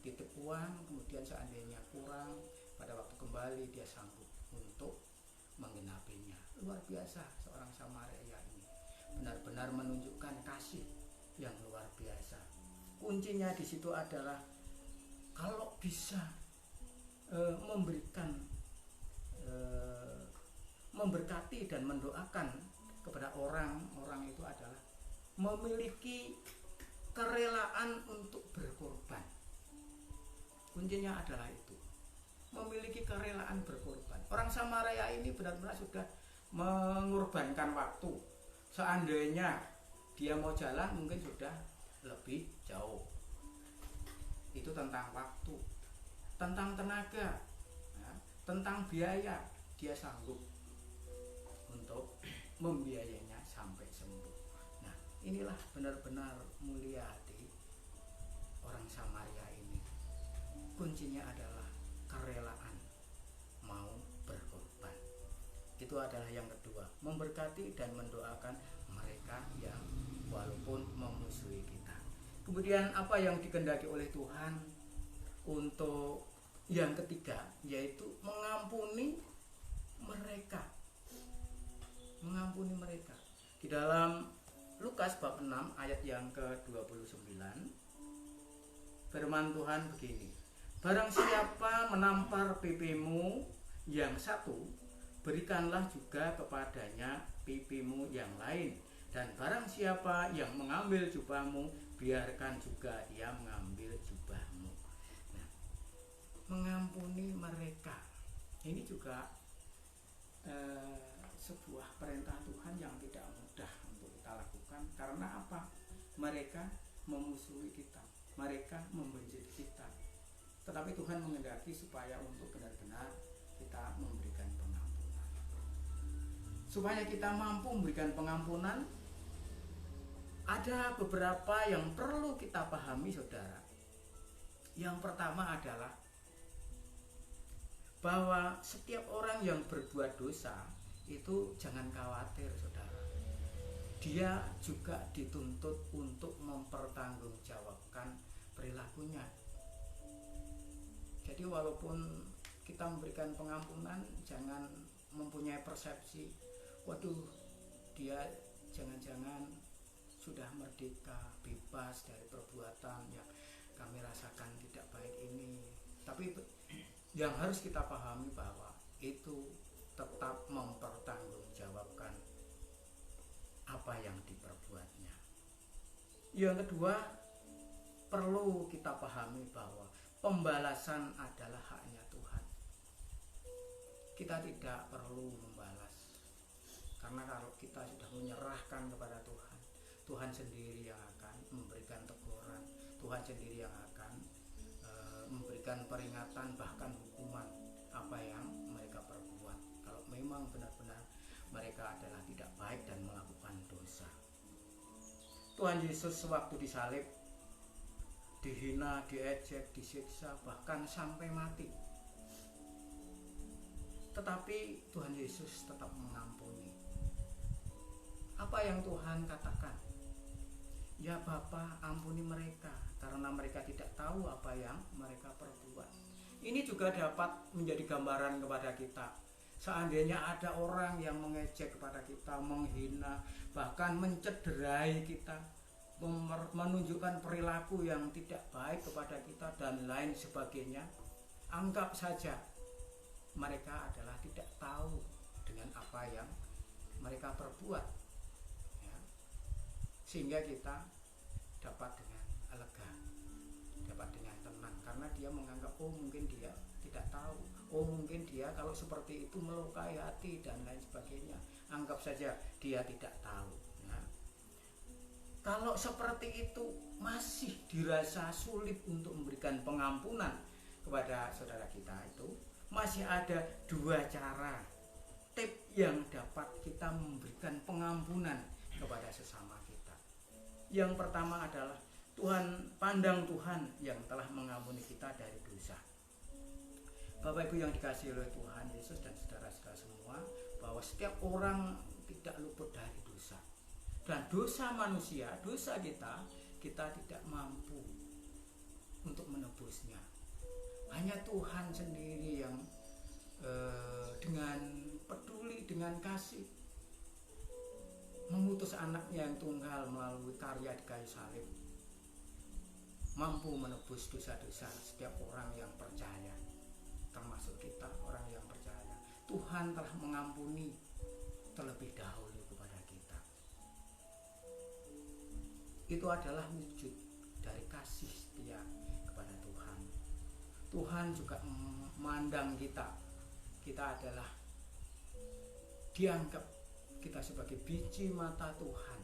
Speaker 2: Titip uang, kemudian seandainya kurang, pada waktu kembali dia sanggup untuk menggenapinya. Luar biasa seorang Samaria ini, benar-benar menunjukkan kasih yang luar biasa. Kuncinya di situ adalah kalau bisa memberikan, memberkati dan mendoakan kepada orang itu adalah memiliki kerelaan untuk berkorban. Kuncinya adalah itu, memiliki kerelaan berkorban. Orang Samaria ini benar-benar sudah mengorbankan waktu. Seandainya dia mau jalan mungkin sudah lebih jauh. Itu tentang waktu, tentang tenaga, tentang biaya. Dia sanggup untuk membiayainya sampai sembuh. Nah, inilah benar-benar mulia hati orang Samaria ini. Kuncinya adalah kerelaan mau berkorban. Itu adalah yang kedua, memberkati dan mendoakan mereka yang walaupun memusuhi kita. Kemudian apa yang dikehendaki oleh Tuhan untuk yang ketiga, yaitu mengampuni mereka. Mengampuni mereka. Di dalam Lukas bab 6 ayat yang ke-29, firman Tuhan begini. Barang siapa menampar pipimu yang satu, berikanlah juga kepadanya pipimu yang lain. Dan barang siapa yang mengambil jubahmu, biarkan juga dia mengambil jubahmu. Nah, mengampuni mereka ini juga sebuah perintah Tuhan yang tidak mudah untuk kita lakukan. Karena apa? Mereka memusuhi kita, mereka membenci kita, tetapi Tuhan menghendaki supaya untuk benar-benar kita memberikan pengampunan. Supaya kita mampu memberikan pengampunan, ada beberapa yang perlu kita pahami, saudara. Yang pertama adalah bahwa setiap orang yang berbuat dosa itu jangan khawatir, saudara. Dia juga dituntut untuk mempertanggungjawabkan perilakunya. Jadi walaupun kita memberikan pengampunan, jangan mempunyai persepsi, waduh, dia jangan-jangan sudah merdeka, bebas dari perbuatan yang kami rasakan tidak baik ini. Tapi yang harus kita pahami bahwa itu tetap mempertanggungjawabkan apa yang diperbuatnya. Yang kedua, perlu kita pahami bahwa pembalasan adalah haknya Tuhan. Kita tidak perlu membalas, karena kalau kita sudah menyerahkan kepada Tuhan, Tuhan sendiri yang akan memberikan teguran, Tuhan sendiri yang akan memberikan peringatan, bahkan hukuman apa yang mereka perbuat kalau memang benar-benar mereka adalah tidak baik dan melakukan dosa. Tuhan Yesus sewaktu disalib dihina, diejek, disiksa, bahkan sampai mati. Tetapi Tuhan Yesus tetap mengampuni. Apa yang Tuhan katakan? Ya Bapa, ampuni mereka karena mereka tidak tahu apa yang mereka perbuat. Ini juga dapat menjadi gambaran kepada kita. Seandainya ada orang yang mengejek kepada kita, menghina, bahkan mencederai kita, menunjukkan perilaku yang tidak baik kepada kita dan lain sebagainya, anggap saja mereka adalah tidak tahu dengan apa yang mereka perbuat, ya. Sehingga kita dapat dengan lega, dapat dengan tenang, karena dia menganggap mungkin dia tidak tahu, mungkin dia kalau seperti itu melukai hati dan lain sebagainya. Anggap saja dia tidak tahu. Nah, kalau seperti itu masih dirasa sulit untuk memberikan pengampunan kepada saudara kita, itu masih ada dua cara, tip yang dapat kita memberikan pengampunan kepada sesama kita. Yang pertama adalah pandang Tuhan yang telah mengampuni kita dari dosa. Bapak Ibu yang dikasihi oleh Tuhan Yesus dan saudara-saudara semua, bahwa setiap orang tidak luput dari dosa. Dan dosa manusia, dosa kita tidak mampu untuk menebusnya. Hanya Tuhan sendiri yang dengan peduli, dengan kasih, mengutus anaknya yang tunggal melalui karya di kayu salib, mampu menebus dosa-dosa setiap orang yang percaya, termasuk kita orang yang percaya. Tuhan telah mengampuni terlebih dahulu kepada kita. Itu adalah wujud dari kasih setia kepada Tuhan. Tuhan juga memandang kita adalah dianggap kita sebagai biji mata Tuhan.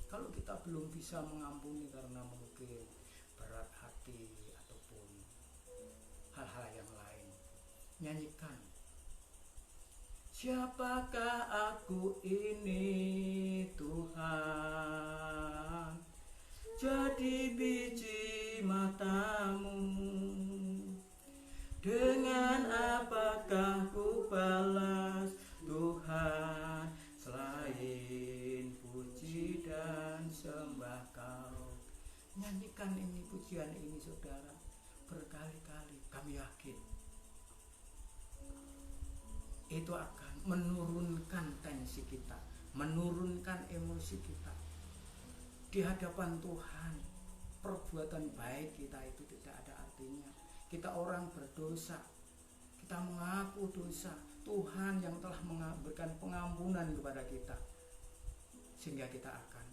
Speaker 2: Kalau kita belum bisa mengampuni karena mungkin berat hati ataupun hal-hal yang lain, nyanyikan, siapakah aku ini Tuhan, jadi biji matamu, dengan apakah ku balas Tuhan selain puji dan sembah Kau. Nyanyikan ini, pujian ini saudara, berkali-kali. Kami yakin itu akan menurunkan tensi kita, menurunkan emosi kita di hadapan Tuhan. Perbuatan baik kita itu tidak ada artinya. Kita orang berdosa, kita mengaku dosa. Tuhan yang telah memberikan pengampunan kepada kita, sehingga kita akan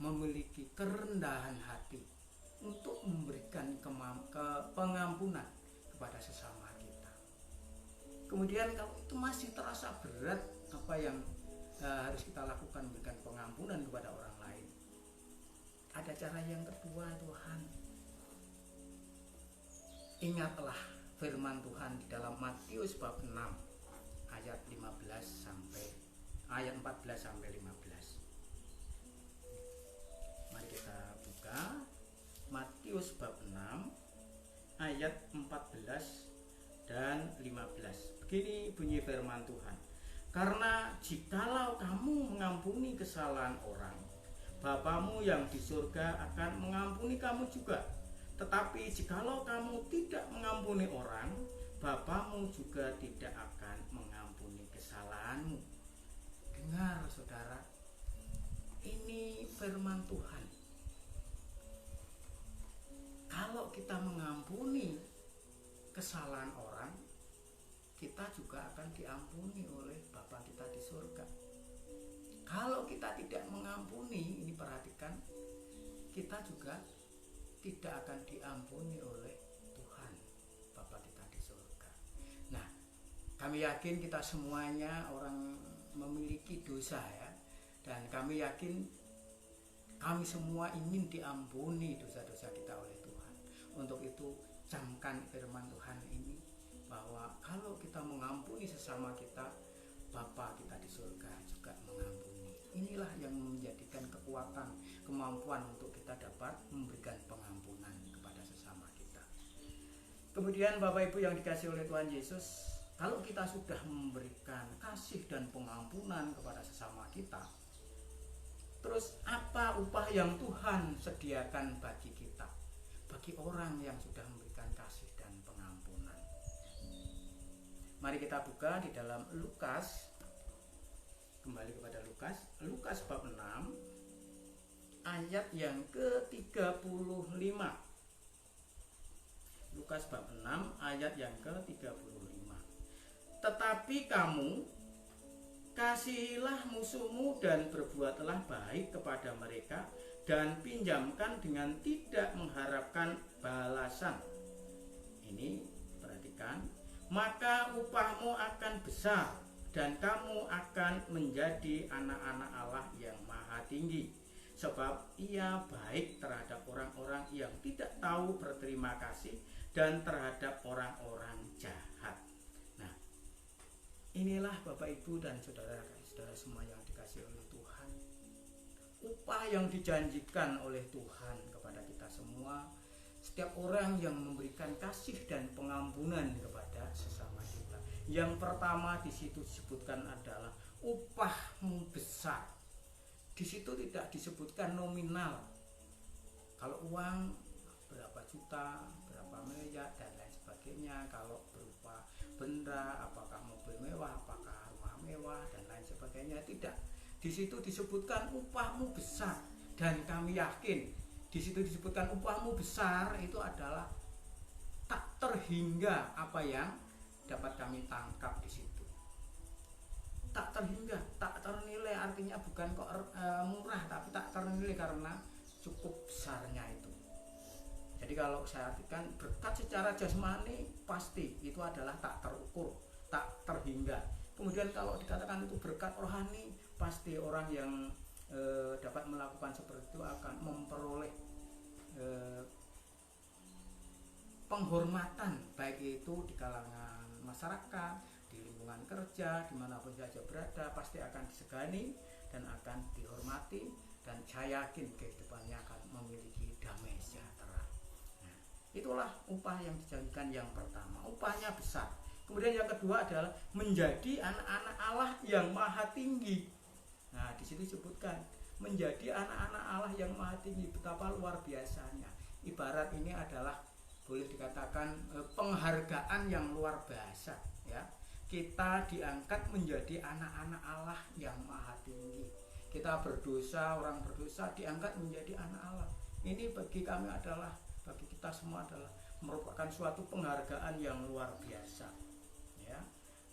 Speaker 2: memiliki kerendahan hati untuk memberikan pengampunan kepada sesama kita. Kemudian kalau itu masih terasa berat apa yang harus kita lakukan, memberikan pengampunan kepada orang lain, ada cara yang kedua. Tuhan, ingatlah firman Tuhan di dalam Matius bab 6 ayat 14 sampai 15. Mari kita buka Matius bab 6 ayat 14 dan 15. Begini bunyi firman Tuhan. Karena jikalau kamu mengampuni kesalahan orang, Bapamu yang di surga akan mengampuni kamu juga. Tetapi jikalau kamu tidak mengampuni orang, Bapamu juga tidak akan mengampuni kesalahanmu. Dengar saudara, ini firman Tuhan. Kalau kita mengampuni kesalahan orang, kita juga akan diampuni oleh Bapa kita di surga. Kalau kita tidak mengampuni, ini perhatikan, kita juga tidak akan diampuni oleh Tuhan Bapa kita di surga. Nah, kami yakin kita semuanya orang memiliki dosa ya, dan kami yakin kami semua ingin diampuni dosa-dosa kita oleh Tuhan. Untuk itu camkan firman Tuhan ini, bahwa kalau kita mengampuni sesama kita, Bapa kita di surga juga mengampuni. Inilah yang menjadikan kekuatan, kemampuan untuk kita dapat memberikan pengampunan kepada sesama kita. Kemudian Bapak Ibu yang dikasihi oleh Tuhan Yesus, kalau kita sudah memberikan kasih dan pengampunan kepada sesama kita, terus apa upah yang Tuhan sediakan bagi kita, bagi orang yang sudah memberikan kasih dan pengampunan? Mari kita buka di dalam Lukas. Kembali kepada Lukas bab 6 ayat yang ke-35. Lukas bab 6 ayat yang ke-35. Tetapi kamu kasihilah musuhmu dan berbuatlah baik kepada mereka, dan pinjamkan dengan tidak mengharapkan balasan. Ini perhatikan, maka upahmu akan besar dan kamu akan menjadi anak-anak Allah yang maha tinggi, sebab ia baik terhadap orang-orang yang tidak tahu berterima kasih dan terhadap orang-orang jahat. Nah, inilah Bapak Ibu dan saudara-saudara semua yang dikasihi oleh Tuhan, upah yang dijanjikan oleh Tuhan kepada kita semua, setiap orang yang memberikan kasih dan pengampunan kepada sesama kita. Yang pertama di situ disebutkan adalah upahmu besar. Di situ tidak disebutkan nominal. Kalau uang berapa juta, berapa miliar dan lain sebagainya. Kalau berupa benda, apakah mobil mewah, apakah rumah mewah dan lain sebagainya, tidak. Di situ disebutkan upahmu besar, dan kami yakin di situ disebutkan upahmu besar itu adalah tak terhingga apa yang dapat kami tangkap di situ. Tak terhingga, tak ternilai, artinya bukan kok murah, tapi tak ternilai karena cukup besarnya itu. Jadi kalau saya artikan berkat secara jasmani, pasti itu adalah tak terukur, tak terhingga. Kemudian kalau dikatakan itu berkat rohani, pasti orang yang dapat melakukan seperti itu akan memperoleh penghormatan, baik itu di kalangan masyarakat, di lingkungan kerja, dimanapun saja berada, pasti akan disegani dan akan dihormati, dan saya yakin kehidupannya akan memiliki damai sejahtera. Nah, itulah upah yang dijanjikan yang pertama, upahnya besar. Kemudian yang kedua adalah menjadi anak-anak Allah yang maha tinggi. Nah, di situ disebutkan menjadi anak-anak Allah yang maha tinggi, betapa luar biasanya. Ibarat ini adalah boleh dikatakan penghargaan yang luar biasa ya. Kita diangkat menjadi anak-anak Allah yang maha tinggi. Kita berdosa, orang berdosa diangkat menjadi anak Allah. Ini bagi kami adalah, bagi kita semua adalah merupakan suatu penghargaan yang luar biasa ya.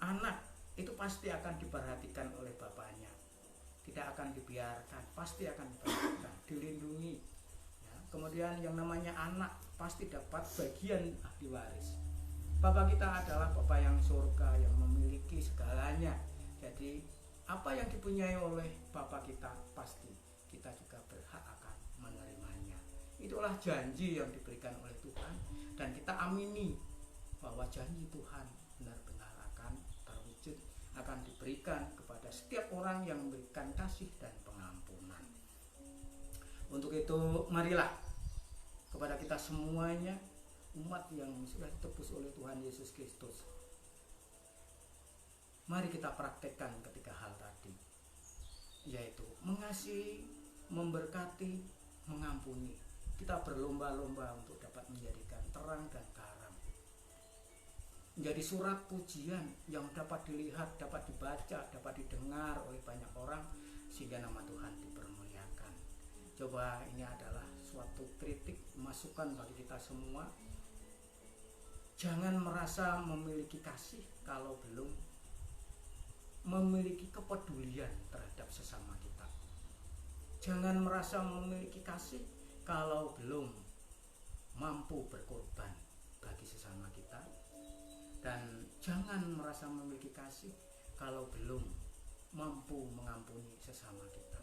Speaker 2: Anak itu pasti akan diperhatikan oleh bapaknya, tidak akan dibiarkan, pasti akan diperhatikan, dilindungi ya. Kemudian yang namanya anak pasti dapat bagian ahli waris. Bapak kita adalah Bapa yang surga, yang memiliki segalanya. Jadi apa yang dipunyai oleh Bapa kita, pasti kita juga berhak akan menerimanya. Itulah janji yang diberikan oleh Tuhan, dan kita amini bahwa janji Tuhan benar-benar akan terwujud, akan diberikan kepada setiap orang yang memberikan kasih dan pengampunan. Untuk itu marilah kepada kita semuanya, umat yang sudah ditebus oleh Tuhan Yesus Kristus, mari kita praktekkan ketiga hal tadi, yaitu mengasihi, memberkati, mengampuni. Kita berlomba-lomba untuk dapat menjadikan terang dan garam, menjadi surat pujian yang dapat dilihat, dapat dibaca, dapat didengar oleh banyak orang, sehingga nama Tuhan dipermuliakan. Coba ini adalah suatu kritik, masukan bagi kita semua. Jangan merasa memiliki kasih kalau belum memiliki kepedulian terhadap sesama kita. Jangan merasa memiliki kasih kalau belum mampu berkorban bagi sesama kita. Dan jangan merasa memiliki kasih kalau belum mampu mengampuni sesama kita.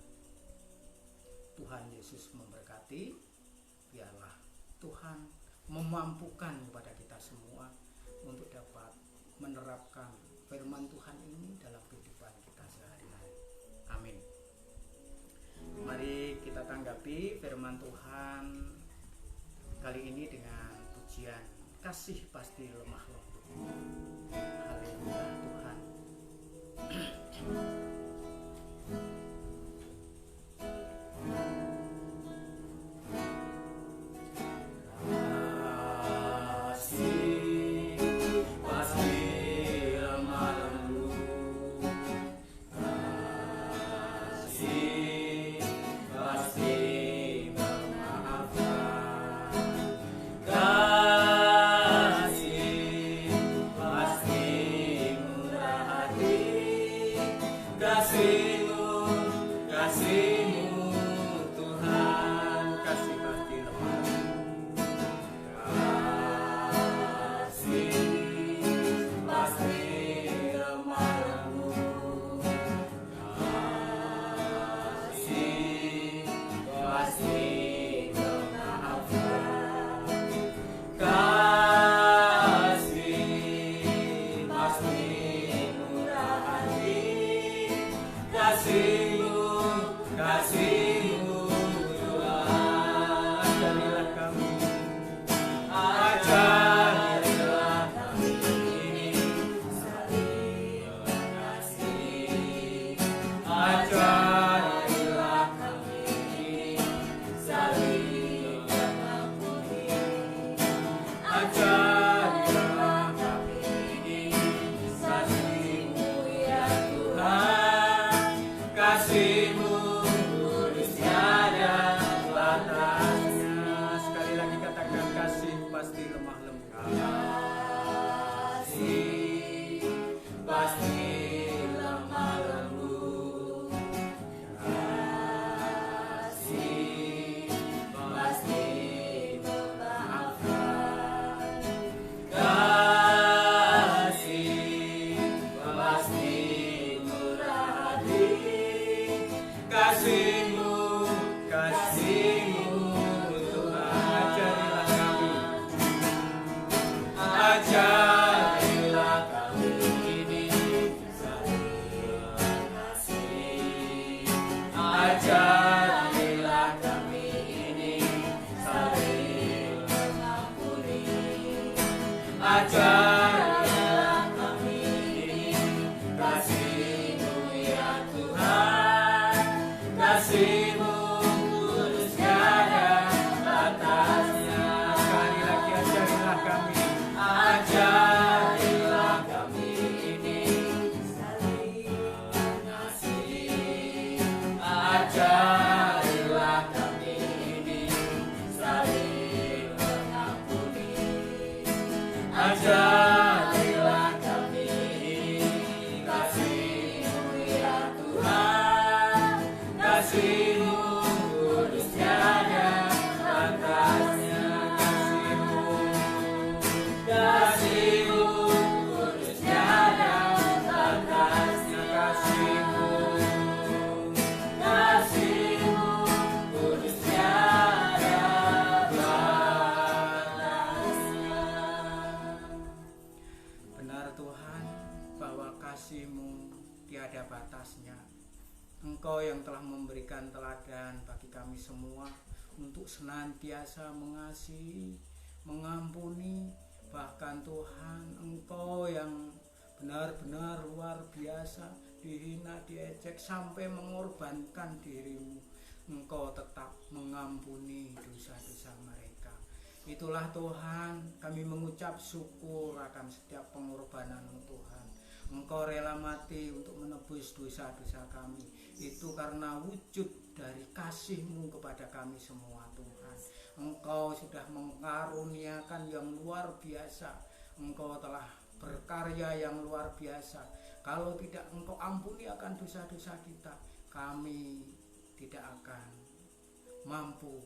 Speaker 2: Tuhan Yesus memberkati. Biarlah Tuhan memampukan kepada kita semua untuk dapat menerapkan firman Tuhan ini dalam kehidupan kita sehari-hari. Amin. Mari kita tanggapi firman Tuhan kali ini dengan pujian kasih pasti lemah lembut. Haleluya Tuhan.
Speaker 3: Engkau yang telah memberikan teladan bagi kami semua untuk senantiasa mengasihi, mengampuni, bahkan Tuhan Engkau yang benar-benar luar biasa, dihina, diejek, sampai mengorbankan dirimu. Engkau tetap mengampuni dosa-dosa mereka. Itulah Tuhan, kami mengucap syukur akan setiap pengorbanan-Mu Tuhan. Engkau rela mati untuk menebus dosa-dosa kami. Itu karena wujud dari kasih-Mu kepada kami semua Tuhan. Engkau sudah mengkaruniakan yang luar biasa. Engkau telah berkarya yang luar biasa. Kalau tidak Engkau ampuni akan dosa-dosa kita, kami tidak akan mampu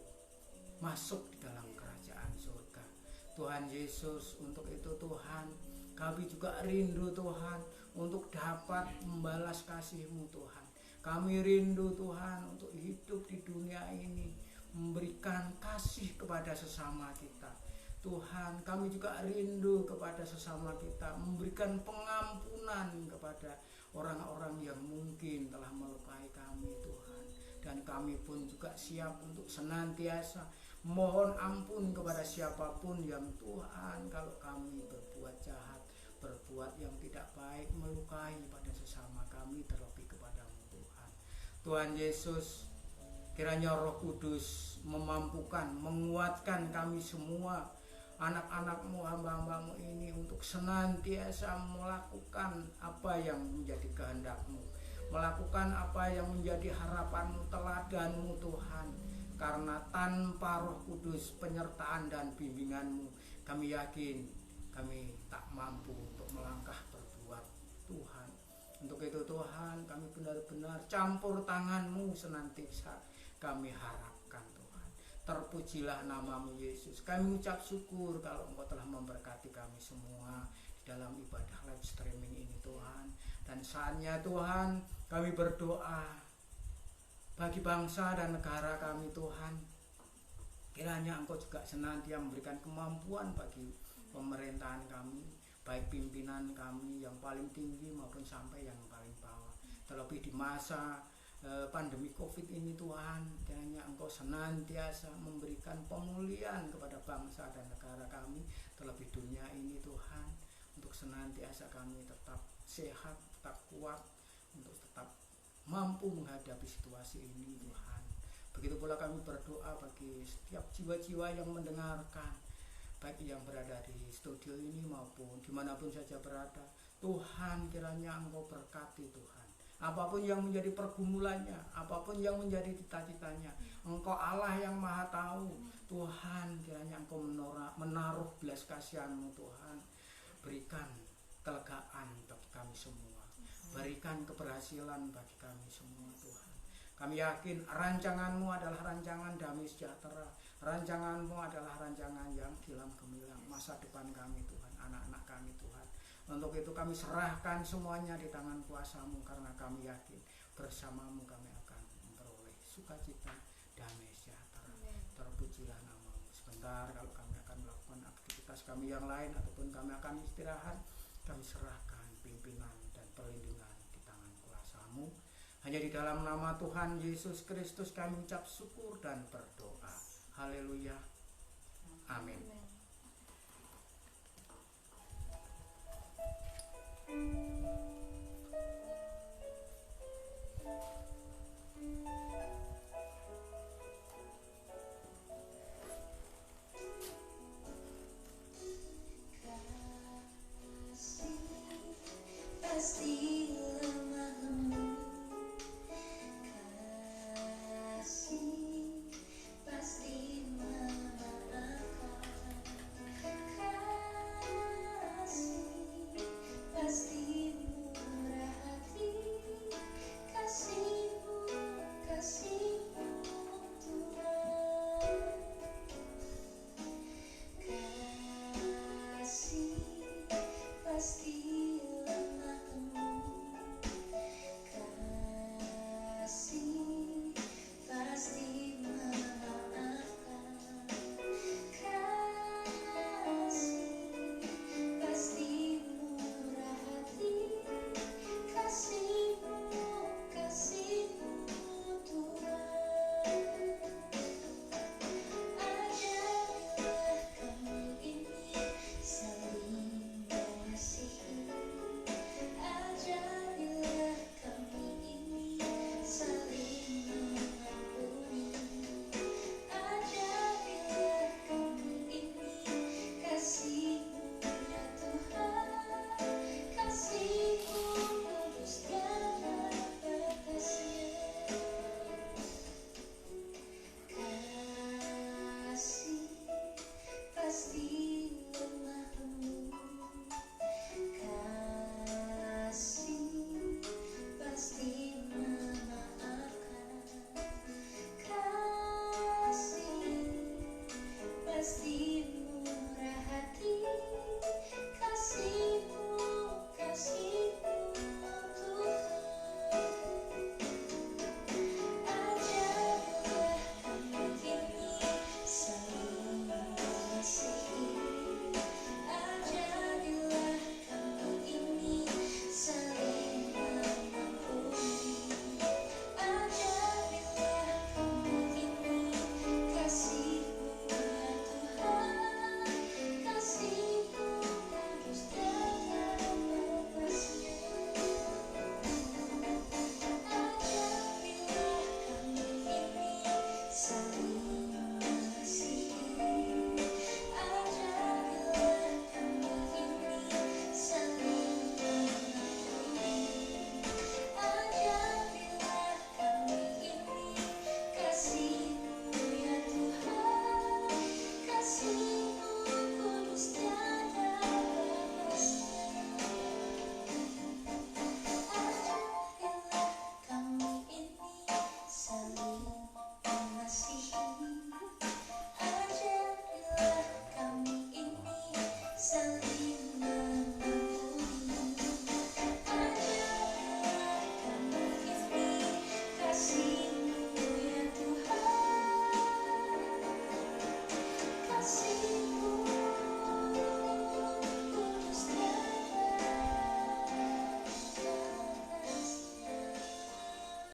Speaker 3: masuk di dalam kerajaan surga. Tuhan Yesus, untuk itu Tuhan, kami juga rindu Tuhan untuk dapat membalas kasih-Mu Tuhan. Kami rindu Tuhan untuk hidup di dunia ini, memberikan kasih kepada sesama kita. Tuhan, kami juga rindu kepada sesama kita, memberikan pengampunan kepada orang-orang yang mungkin telah melukai kami Tuhan. Dan kami pun juga siap untuk senantiasa mohon ampun kepada siapapun yang Tuhan, kalau kami berbuat jahat, berbuat yang tidak baik, melukai pada sesama kami, terlebih kepadamu Tuhan. Tuhan Yesus, kiranya Roh Kudus memampukan, menguatkan kami semua, anak-anak-Mu, hamba-hamba-Mu ini, untuk senantiasa melakukan apa yang menjadi kehendak-Mu, melakukan apa yang menjadi harapan-Mu, teladan-Mu Tuhan. Karena tanpa Roh Kudus, penyertaan dan bimbingan-Mu, kami yakin kami tak mampu untuk melangkah berbuat Tuhan. Untuk itu Tuhan, kami benar-benar campur tangan-Mu senantiasa kami harapkan Tuhan. Terpujilah nama-Mu Yesus. Kami ucap syukur kalau Engkau telah memberkati kami semua di dalam ibadah live streaming ini Tuhan. Dan saatnya Tuhan, kami berdoa bagi bangsa dan negara kami Tuhan. Kiranya Engkau juga senantiasa memberikan kemampuan bagi pemerintahan kami, baik pimpinan kami yang paling tinggi maupun sampai yang paling bawah. Terlebih di masa pandemi COVID ini Tuhan, kiranya Engkau senantiasa memberikan pemulihan kepada bangsa dan negara kami, terlebih dunia ini Tuhan, untuk senantiasa kami tetap sehat, tetap kuat, untuk tetap mampu menghadapi situasi ini Tuhan. Begitu pula kami berdoa bagi setiap jiwa-jiwa yang mendengarkan, baik yang berada di studio ini maupun dimanapun saja berada. Tuhan, kiranya Engkau berkati Tuhan. Apapun yang menjadi pergumulannya, apapun yang menjadi cita-citanya, Engkau Allah yang Maha Tahu. Tuhan, kiranya Engkau menaruh belas kasihan-Mu Tuhan. Berikan kelegaan bagi kami semua, berikan keberhasilan bagi kami semua Tuhan. Kami yakin rancangan-Mu adalah rancangan damai sejahtera, rancangan-Mu adalah rancangan yang gilang gemilang masa depan kami Tuhan, anak-anak kami Tuhan. Untuk itu kami serahkan semuanya di tangan kuasa-Mu, karena kami yakin bersama-Mu kami akan memperoleh sukacita, damai sejahtera. Terpujilah nama-Mu. Sebentar kalau kami akan melakukan aktivitas kami yang lain ataupun kami akan istirahat, kami serahkan pimpinan dan perlindungan di tangan kuasa-Mu. Hanya di dalam nama Tuhan Yesus Kristus kami ucap syukur dan berdoa. Haleluya. Amin.
Speaker 1: Amin.